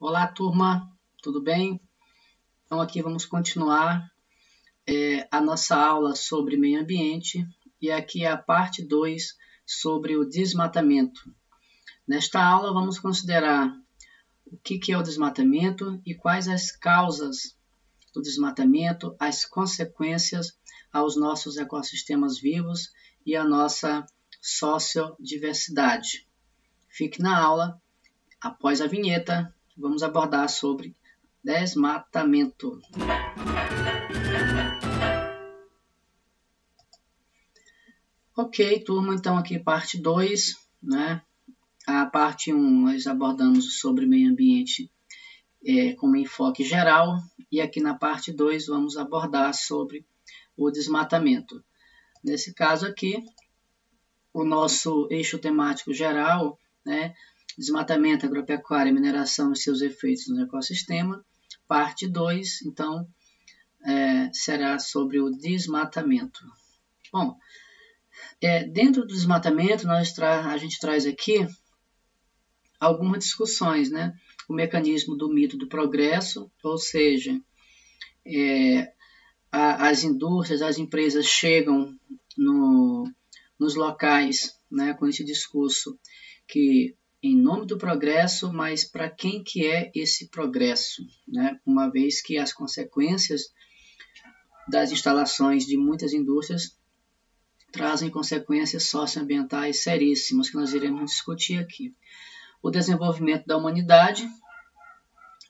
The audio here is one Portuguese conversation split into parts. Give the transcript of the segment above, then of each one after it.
Olá, turma, tudo bem? Então, aqui vamos continuar a nossa aula sobre meio ambiente e aqui é a parte 2 sobre o desmatamento. Nesta aula, vamos considerar o que é o desmatamento e quais as causas do desmatamento, as consequências aos nossos ecossistemas vivos e à nossa sociodiversidade. Fique na aula. Após a vinheta, vamos abordar sobre desmatamento. Ok, turma, então aqui parte 2, né? A parte 1 nós abordamos sobre meio ambiente com um enfoque geral e aqui na parte 2 vamos abordar sobre o desmatamento. Nesse caso aqui, o nosso eixo temático geral, né? Desmatamento, agropecuária, mineração e seus efeitos no ecossistema. Parte 2, então, será sobre o desmatamento. Bom, dentro do desmatamento, a gente traz aqui algumas discussões, né? O mecanismo do mito do progresso, ou seja, as indústrias, as empresas chegam nos locais, né, com esse discurso que em nome do progresso, mas para quem que é esse progresso, né? Uma vez que as consequências das instalações de muitas indústrias trazem consequências socioambientais seríssimas que nós iremos discutir aqui. O desenvolvimento da humanidade,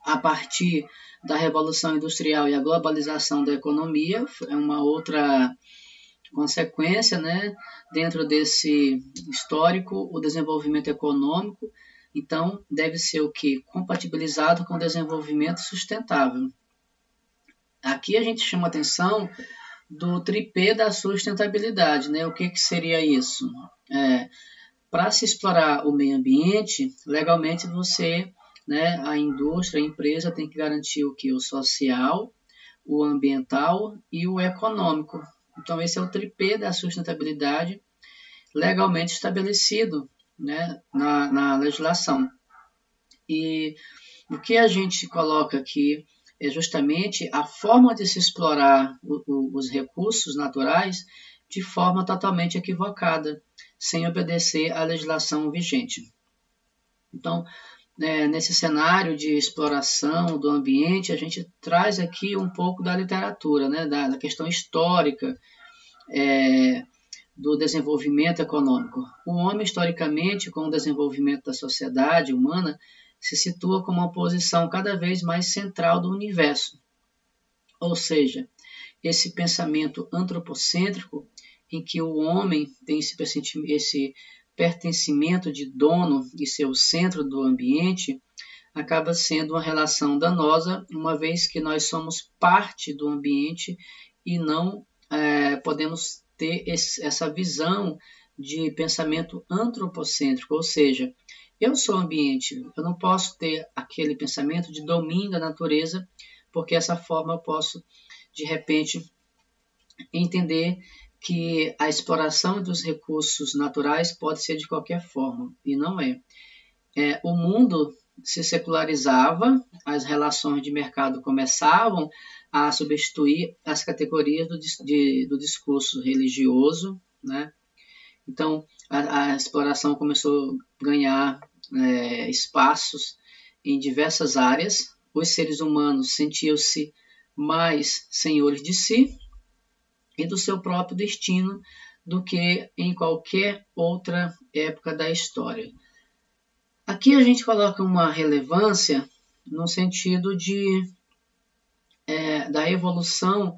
a partir da Revolução Industrial e a globalização da economia, é uma outra consequência, né? Dentro desse histórico, o desenvolvimento econômico, então, deve ser o que? Compatibilizado com o desenvolvimento sustentável. Aqui a gente chama atenção do tripé da sustentabilidade, né? O que seria isso? Para se explorar o meio ambiente, legalmente você, né, a indústria, a empresa tem que garantir o que? O social, o ambiental e o econômico. Então, esse é o tripé da sustentabilidade legalmente estabelecido, né, na legislação. E o que a gente coloca aqui é justamente a forma de se explorar os recursos naturais de forma totalmente equivocada, sem obedecer à legislação vigente. Então, nesse cenário de exploração do ambiente, a gente traz aqui um pouco da literatura, né, da questão histórica do desenvolvimento econômico. O homem, historicamente, com o desenvolvimento da sociedade humana, se situa como uma posição cada vez mais central do universo. Ou seja, esse pensamento antropocêntrico em que o homem tem esse pertencimento de dono e ser o centro do ambiente, acaba sendo uma relação danosa, uma vez que nós somos parte do ambiente e não podemos ter essa visão de pensamento antropocêntrico, ou seja, eu sou ambiente, eu não posso ter aquele pensamento de domínio da natureza, porque dessa forma eu posso, de repente, entender que a exploração dos recursos naturais pode ser de qualquer forma, e não é. O mundo se secularizava, as relações de mercado começavam a substituir as categorias do discurso religioso, né? Então, a exploração começou a ganhar espaços em diversas áreas. Os seres humanos sentiam-se mais senhores de si e do seu próprio destino do que em qualquer outra época da história. Aqui a gente coloca uma relevância no sentido da evolução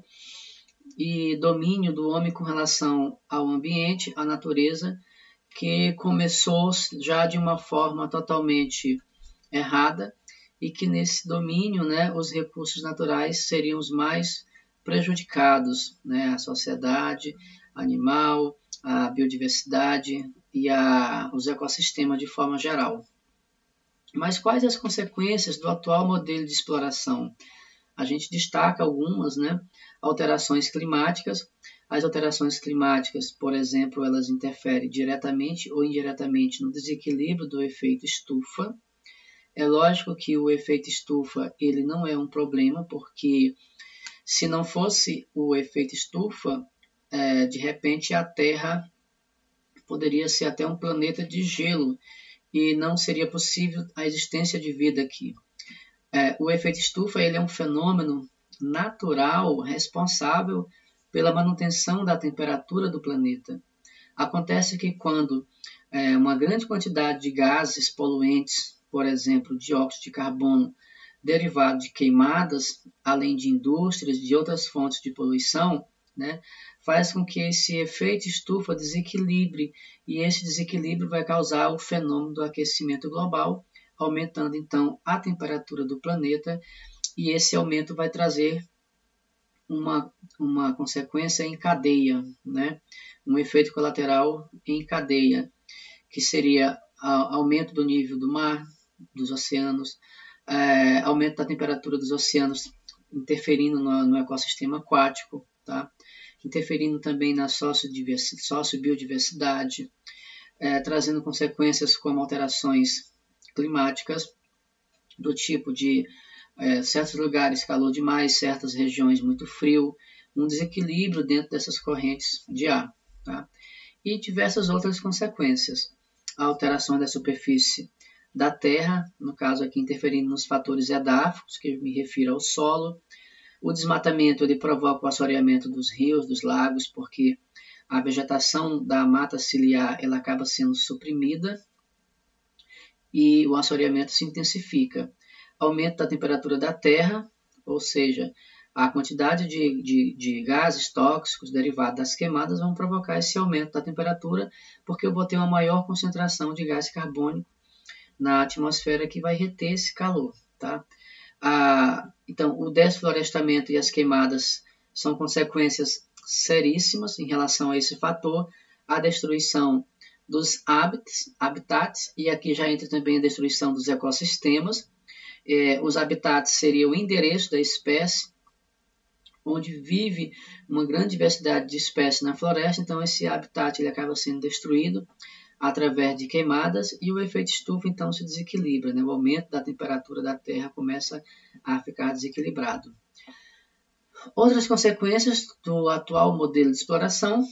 e domínio do homem com relação ao ambiente, à natureza, que começou já de uma forma totalmente errada e que nesse domínio, né, os recursos naturais seriam os mais prejudicados, né, a sociedade animal, a biodiversidade e os ecossistemas de forma geral. Mas quais as consequências do atual modelo de exploração? A gente destaca algumas, né? Alterações climáticas. As alterações climáticas, por exemplo, elas interferem diretamente ou indiretamente no desequilíbrio do efeito estufa. É lógico que o efeito estufa ele não é um problema, porque se não fosse o efeito estufa, de repente a Terra poderia ser até um planeta de gelo e não seria possível a existência de vida aqui. O efeito estufa ele é um fenômeno natural responsável pela manutenção da temperatura do planeta. Acontece que quando uma grande quantidade de gases poluentes, por exemplo, dióxido de carbono, derivado de queimadas, além de indústrias e de outras fontes de poluição, né, faz com que esse efeito estufa desequilibre, e esse desequilíbrio vai causar o fenômeno do aquecimento global, aumentando então a temperatura do planeta, e esse aumento vai trazer uma consequência em cadeia, né? Um efeito colateral em cadeia, que seria aumento do nível do mar, dos oceanos, aumento da temperatura dos oceanos, interferindo no ecossistema aquático, tá? Interferindo também na sociobiodiversidade, trazendo consequências como alterações climáticas, do tipo de certos lugares calor demais, certas regiões muito frio, um desequilíbrio dentro dessas correntes de ar, tá? E diversas outras consequências. A alteração da superfície da Terra, no caso aqui interferindo nos fatores edáficos, que me refiro ao solo. O desmatamento ele provoca o assoreamento dos rios, dos lagos, porque a vegetação da mata ciliar ela acaba sendo suprimida e o assoreamento se intensifica. Aumento da temperatura da Terra, ou seja, a quantidade de gases tóxicos derivados das queimadas vão provocar esse aumento da temperatura, porque eu vou ter uma maior concentração de gás carbônico na atmosfera que vai reter esse calor, tá? Então, o desflorestamento e as queimadas são consequências seríssimas em relação a esse fator, a destruição dos habitats, e aqui já entra também a destruição dos ecossistemas. Os habitats seriam o endereço da espécie, onde vive uma grande diversidade de espécies na floresta, então esse habitat ele acaba sendo destruído através de queimadas e o efeito estufa então se desequilibra, né? O aumento da temperatura da Terra começa a ficar desequilibrado. Outras consequências do atual modelo de exploração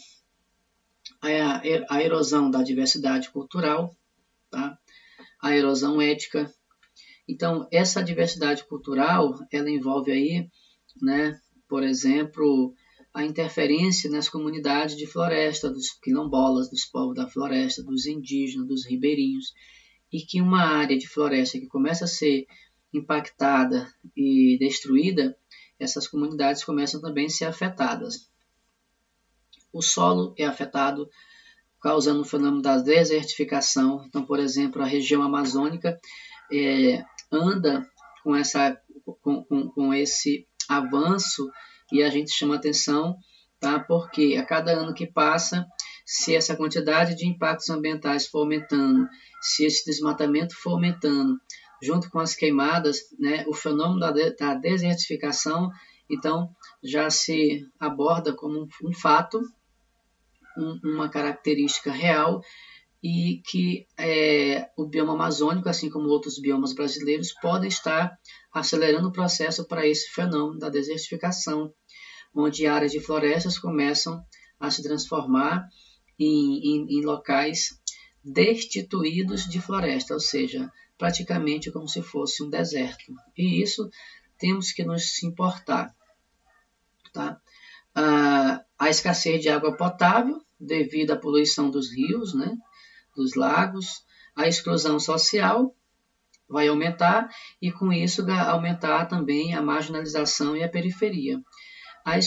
é a erosão da diversidade cultural, tá? A erosão ética. Então, essa diversidade cultural, ela envolve aí, né, por exemplo, a interferência nas comunidades de floresta, dos quilombolas, dos povos da floresta, dos indígenas, dos ribeirinhos, e que uma área de floresta que começa a ser impactada e destruída, essas comunidades começam também a ser afetadas. O solo é afetado, causando o fenômeno da desertificação. Então, por exemplo, a região amazônica anda com esse avanço e a gente chama atenção, tá? Porque a cada ano que passa, se essa quantidade de impactos ambientais for aumentando, se esse desmatamento for aumentando, junto com as queimadas, né, o fenômeno da desertificação, então já se aborda como um fato, uma característica real, e que o bioma amazônico, assim como outros biomas brasileiros, podem estar acelerando o processo para esse fenômeno da desertificação, onde áreas de florestas começam a se transformar em locais destituídos de floresta, ou seja, praticamente como se fosse um deserto. E isso temos que nos importar, tá? A escassez de água potável devido à poluição dos rios, né, dos lagos, a exclusão social vai aumentar e com isso aumentar também a marginalização e a periferia. A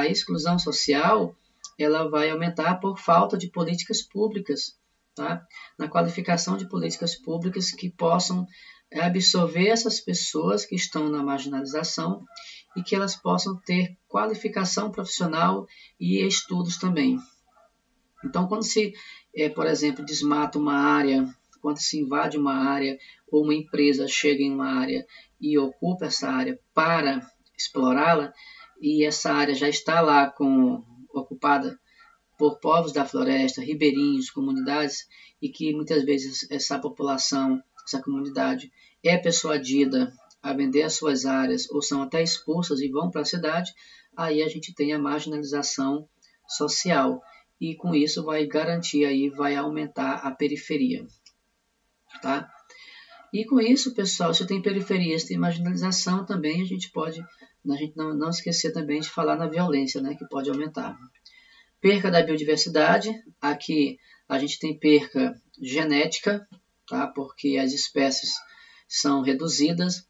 exclusão social ela vai aumentar por falta de políticas públicas, tá? Na qualificação de políticas públicas que possam absorver essas pessoas que estão na marginalização e que elas possam ter qualificação profissional e estudos também. Então, quando se, por exemplo, desmata uma área, quando se invade uma área ou uma empresa chega em uma área e ocupa essa área para explorá-la, e essa área já está lá ocupada por povos da floresta, ribeirinhos, comunidades, e que muitas vezes essa população, essa comunidade, é persuadida a vender as suas áreas ou são até expulsas e vão para a cidade, aí a gente tem a marginalização social e com isso vai garantir aí, vai aumentar a periferia, tá? E com isso, pessoal, se tem periferia, se tem marginalização também, a gente não esquecer também de falar na violência, né, que pode aumentar. Perca da biodiversidade, aqui a gente tem perca genética, tá, porque as espécies são reduzidas.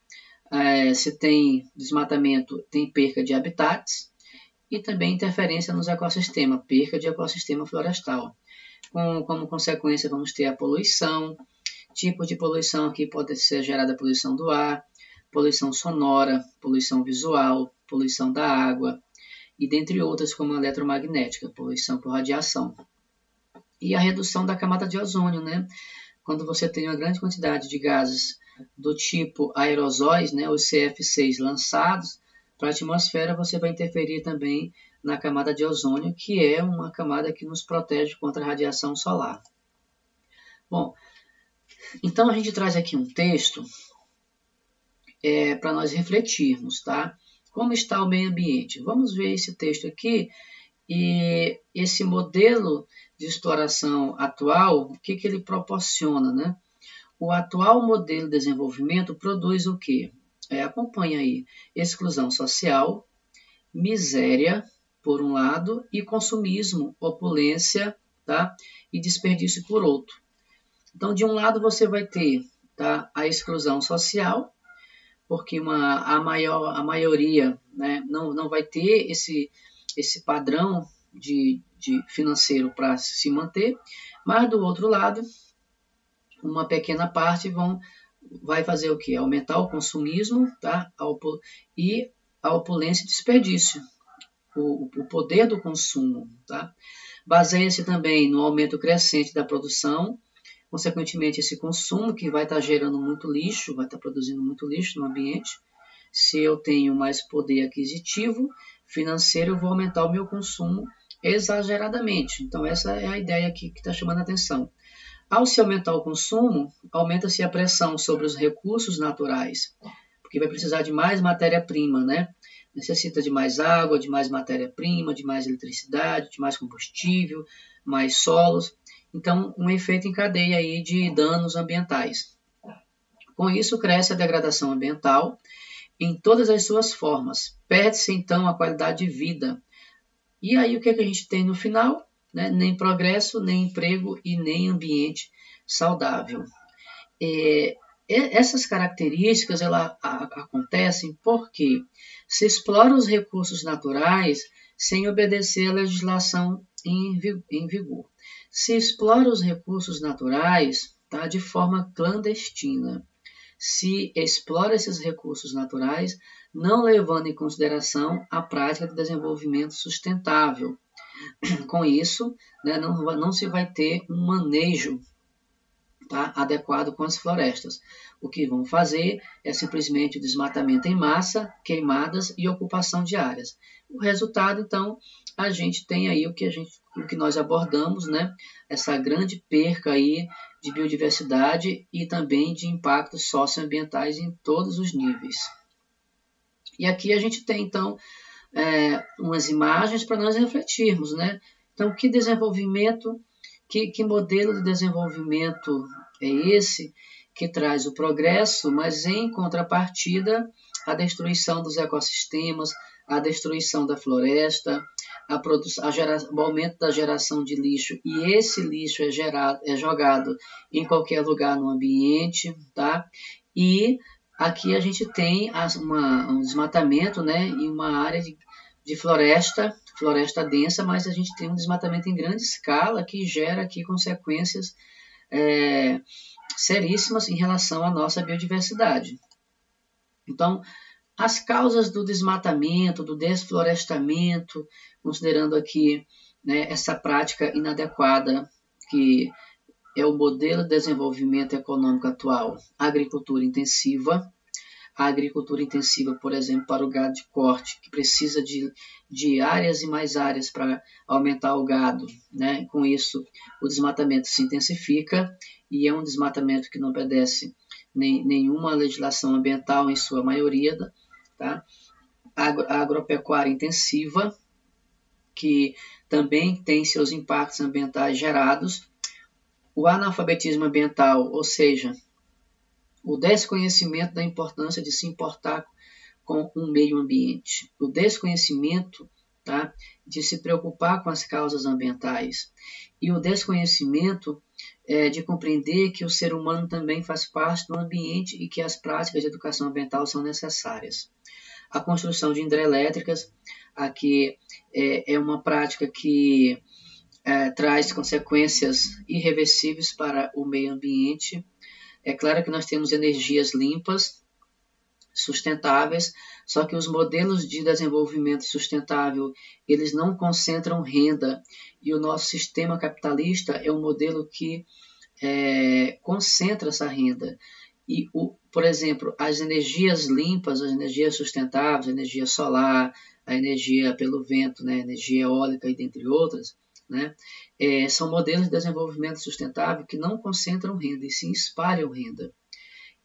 Se tem desmatamento, tem perca de habitats e também interferência nos ecossistemas, perca de ecossistema florestal. Como consequência, vamos ter a poluição. Tipos de poluição aqui pode ser gerada poluição do ar, poluição sonora, poluição visual, poluição da água, e dentre outras como a eletromagnética, poluição por radiação. E a redução da camada de ozônio, né? Quando você tem uma grande quantidade de gases do tipo aerosóis, né, os CF6 lançados para a atmosfera, você vai interferir também na camada de ozônio, que é uma camada que nos protege contra a radiação solar. Bom, então a gente traz aqui um texto para nós refletirmos, tá? Como está o meio ambiente? Vamos ver esse texto aqui e esse modelo de exploração atual, o que ele proporciona, né? O atual modelo de desenvolvimento produz o quê? Acompanha aí, exclusão social, miséria, por um lado, e consumismo, opulência, tá? E desperdício por outro. Então, de um lado você vai ter, tá, a exclusão social, porque a maioria, né, não vai ter esse padrão de financeiro para se manter, mas do outro lado, uma pequena parte vai fazer o quê? Aumentar o consumismo, tá? E a opulência e desperdício, o poder do consumo, tá? Baseia-se também no aumento crescente da produção, consequentemente esse consumo que vai estar gerando muito lixo, vai estar produzindo muito lixo no ambiente. Se eu tenho mais poder aquisitivo financeiro, eu vou aumentar o meu consumo exageradamente. Então essa é a ideia aqui que está chamando a atenção. Ao se aumentar o consumo, aumenta-se a pressão sobre os recursos naturais, porque vai precisar de mais matéria-prima, né? Necessita de mais água, de mais matéria-prima, de mais eletricidade, de mais combustível, mais solos. Então, um efeito em cadeia aí de danos ambientais. Com isso, cresce a degradação ambiental em todas as suas formas. Perde-se, então, a qualidade de vida. E aí, o que a gente tem no final? Né? Nem progresso, nem emprego e nem ambiente saudável. Essas características acontecem porque se exploram os recursos naturais sem obedecer à legislação em vigor. Se explora os recursos naturais, tá, de forma clandestina. Se explora esses recursos naturais não levando em consideração a prática de desenvolvimento sustentável. Com isso, né, não se vai ter um manejo, tá, adequado com as florestas. O que vão fazer é simplesmente o desmatamento em massa, queimadas e ocupação de áreas. O resultado, então, a gente tem aí o que nós abordamos, né? Essa grande perca aí de biodiversidade e também de impactos socioambientais em todos os níveis. E aqui a gente tem, então, umas imagens para nós refletirmos, né? Então, que desenvolvimento, que modelo de desenvolvimento é esse que traz o progresso, mas em contrapartida a destruição dos ecossistemas, a destruição da floresta, o aumento da geração de lixo, e esse lixo é jogado em qualquer lugar no ambiente, tá? E aqui a gente tem um desmatamento, né, em uma área de floresta densa, mas a gente tem um desmatamento em grande escala que gera aqui consequências seríssimas em relação à nossa biodiversidade. Então, as causas do desmatamento, do desflorestamento, considerando aqui, né, essa prática inadequada que é o modelo de desenvolvimento econômico atual, a agricultura intensiva. A agricultura intensiva, por exemplo, para o gado de corte, que precisa de áreas e mais áreas para aumentar o gado, né? Com isso, o desmatamento se intensifica e é um desmatamento que não obedece nenhuma legislação ambiental em sua maioria, tá? A agropecuária intensiva, que também tem seus impactos ambientais gerados, o analfabetismo ambiental, ou seja, o desconhecimento da importância de se importar com o meio ambiente, o desconhecimento, tá, de se preocupar com as causas ambientais e o desconhecimento de compreender que o ser humano também faz parte do ambiente e que as práticas de educação ambiental são necessárias. A construção de hidrelétricas, aqui é uma prática que traz consequências irreversíveis para o meio ambiente. É claro que nós temos energias limpas, sustentáveis, só que os modelos de desenvolvimento sustentável, eles não concentram renda, e o nosso sistema capitalista é um modelo que concentra essa renda. E, por exemplo, as energias limpas, as energias sustentáveis, a energia solar, a energia pelo vento, né, a energia eólica e dentre outras, né, são modelos de desenvolvimento sustentável que não concentram renda e sim espalham renda.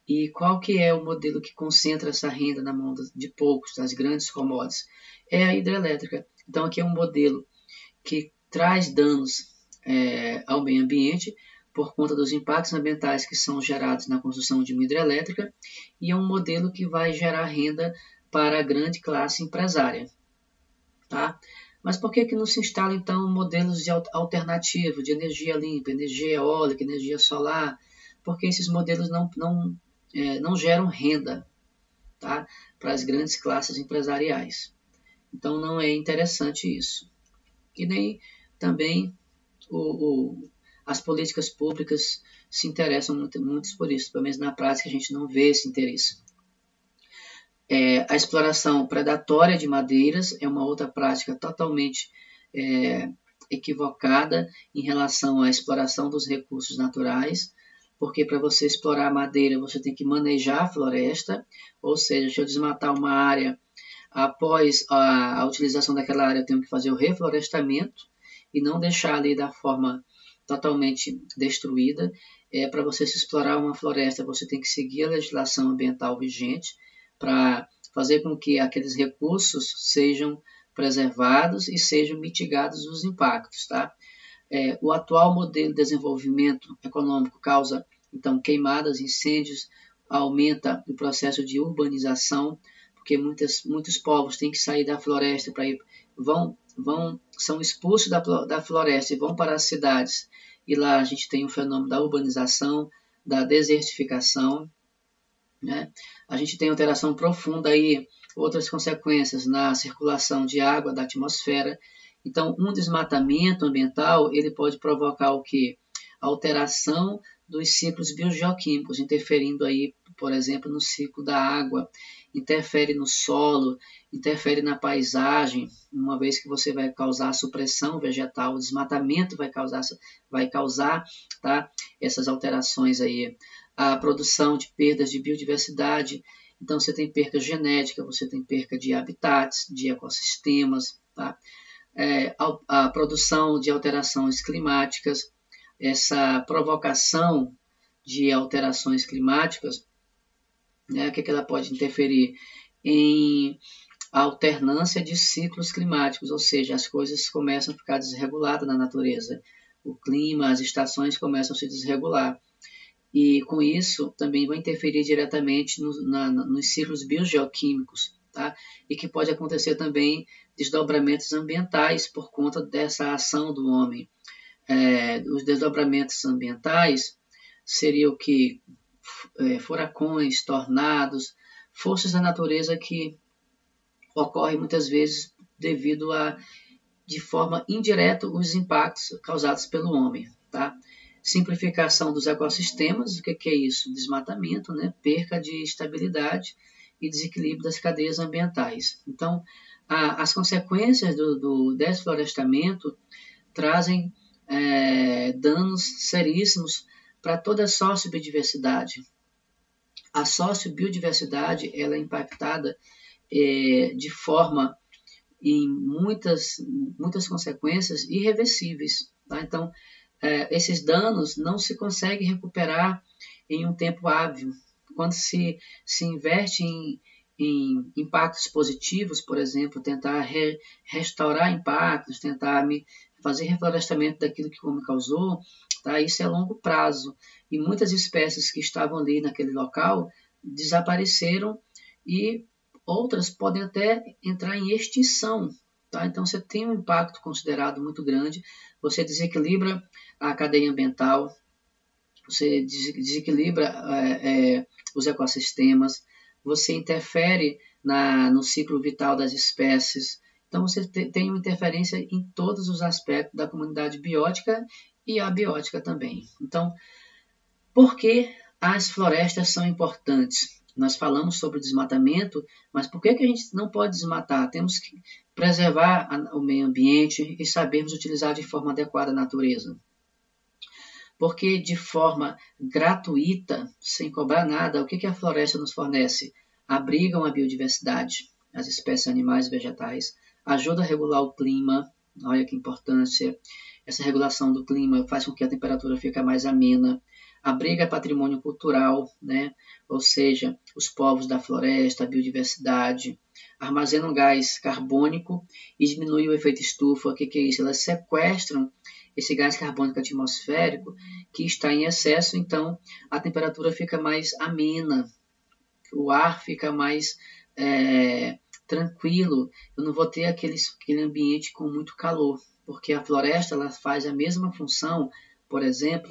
E qual que é o modelo que concentra essa renda na mão de poucos, das grandes commodities? É a hidrelétrica. Então, aqui é um modelo que traz danos ao meio ambiente por conta dos impactos ambientais que são gerados na construção de uma hidrelétrica, e é um modelo que vai gerar renda para a grande classe empresária. Tá? Mas por que não se instalam, então, modelos alternativos de energia limpa, energia eólica, energia solar? Porque esses modelos não geram renda, tá, para as grandes classes empresariais. Então não é interessante isso. E nem também as políticas públicas se interessam muito por isso, pelo menos na prática a gente não vê esse interesse. A exploração predatória de madeiras é uma outra prática totalmente equivocada em relação à exploração dos recursos naturais, porque para você explorar a madeira você tem que manejar a floresta, ou seja, se eu desmatar uma área, após a utilização daquela área eu tenho que fazer o reflorestamento e não deixar ali da forma totalmente destruída. Para você se explorar uma floresta, você tem que seguir a legislação ambiental vigente para fazer com que aqueles recursos sejam preservados e sejam mitigados os impactos, tá? O atual modelo de desenvolvimento econômico causa, então, queimadas, incêndios, aumenta o processo de urbanização, porque muitos povos têm que sair da floresta para ir, são expulsos da floresta e vão para as cidades, e lá a gente tem o fenômeno da urbanização, da desertificação, né? A gente tem alteração profunda aí, outras consequências na circulação de água da atmosfera. Então, um desmatamento ambiental, ele pode provocar o quê? Alteração dos ciclos biogeoquímicos, interferindo aí, por exemplo, no ciclo da água, interfere no solo, interfere na paisagem, uma vez que você vai causar supressão vegetal, o desmatamento vai causar, tá, essas alterações aí. A produção de perdas de biodiversidade, então você tem perda genética, você tem perda de habitats, de ecossistemas, tá? A produção de alterações climáticas, essa provocação de alterações climáticas, né, que ela pode interferir em alternância de ciclos climáticos, ou seja, as coisas começam a ficar desreguladas na natureza, o clima, as estações começam a se desregular, e com isso também vai interferir diretamente nos ciclos biogeoquímicos, tá? E que pode acontecer também desdobramentos ambientais por conta dessa ação do homem. Os desdobramentos ambientais seriam que furacões, tornados, forças da natureza que ocorrem muitas vezes devido de forma indireta, os impactos causados pelo homem, tá? Simplificação dos ecossistemas, o que é isso? Desmatamento, né? Perca de estabilidade e desequilíbrio das cadeias ambientais. Então, as consequências do desflorestamento trazem danos seríssimos para toda a sociobiodiversidade. A sociobiodiversidade ela é impactada de forma em muitas consequências irreversíveis, tá? Então, esses danos não se conseguem recuperar em um tempo hábil, quando se investe em impactos positivos, por exemplo, tentar restaurar impactos, tentar fazer reflorestamento daquilo que o homem causou, tá? Isso é a longo prazo. E muitas espécies que estavam ali naquele local desapareceram e outras podem até entrar em extinção. Tá? Então, você tem um impacto considerado muito grande, você desequilibra a cadeia ambiental, você desequilibra os ecossistemas, você interfere no ciclo vital das espécies. Então, você tem uma interferência em todos os aspectos da comunidade biótica e abiótica também. Então, por que as florestas são importantes? Nós falamos sobre o desmatamento, mas por que a gente não pode desmatar? Temos que preservar o meio ambiente e sabermos utilizar de forma adequada a natureza. Porque de forma gratuita, sem cobrar nada, o que a floresta nos fornece? Abrigam a biodiversidade, as espécies animais e vegetais, ajuda a regular o clima, olha que importância. Essa regulação do clima faz com que a temperatura fique mais amena, abriga patrimônio cultural, né? Ou seja, os povos da floresta, a biodiversidade, armazenam gás carbônico e diminuem o efeito estufa. O que é isso? Elas sequestram esse gás carbônico atmosférico que está em excesso, então a temperatura fica mais amena, o ar fica mais tranquilo, eu não vou ter aquele ambiente com muito calor, porque a floresta ela faz a mesma função, por exemplo,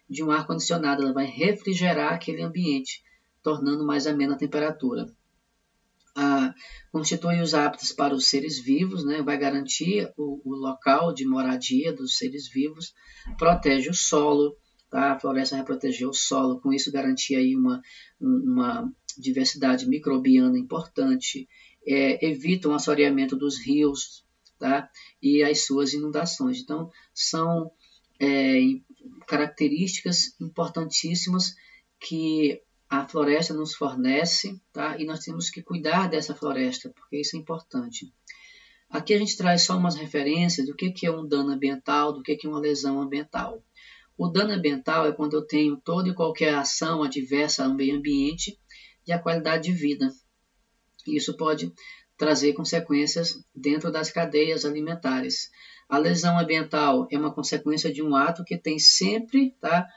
de um ar-condicionado, ela vai refrigerar aquele ambiente, tornando mais amena a temperatura. Constitui os hábitats para os seres vivos, né? Vai garantir o local de moradia dos seres vivos, protege o solo, tá? A floresta vai proteger o solo, com isso garantir aí uma diversidade microbiana importante, evita o assoreamento dos rios, tá? E as suas inundações. Então, são características importantíssimas que a floresta nos fornece, tá? E nós temos que cuidar dessa floresta, porque isso é importante. Aqui a gente traz só umas referências do que é um dano ambiental, do que é uma lesão ambiental. O dano ambiental é quando eu tenho toda e qualquer ação adversa ao meio ambiente e à qualidade de vida. Isso pode trazer consequências dentro das cadeias alimentares. A lesão ambiental é uma consequência de um ato que tem sempre, tá?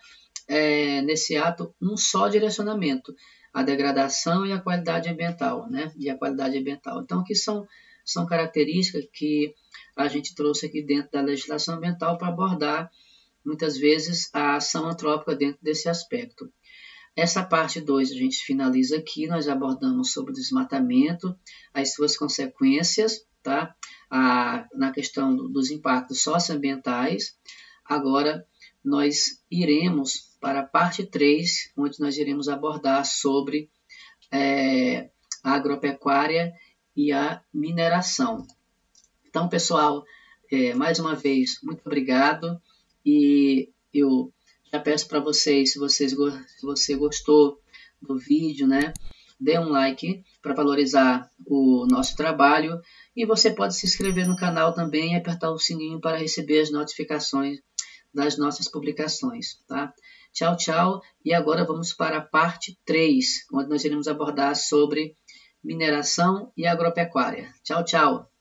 Nesse ato um só direcionamento, a degradação e a qualidade ambiental, né? E a qualidade ambiental. Então, aqui são características que a gente trouxe aqui dentro da legislação ambiental para abordar, muitas vezes, a ação antrópica dentro desse aspecto. Essa parte 2 a gente finaliza aqui, nós abordamos sobre o desmatamento, as suas consequências, tá? Na questão dos impactos socioambientais. Agora, nós iremos para a parte 3, onde nós iremos abordar sobre a agropecuária e a mineração. Então, pessoal, mais uma vez, muito obrigado. E eu já peço para vocês, se você gostou do vídeo, né, dê um like para valorizar o nosso trabalho. E você pode se inscrever no canal também e apertar o sininho para receber as notificações das nossas publicações, tá? Tchau, tchau. E agora vamos para a parte 3, onde nós iremos abordar sobre mineração e agropecuária. Tchau, tchau.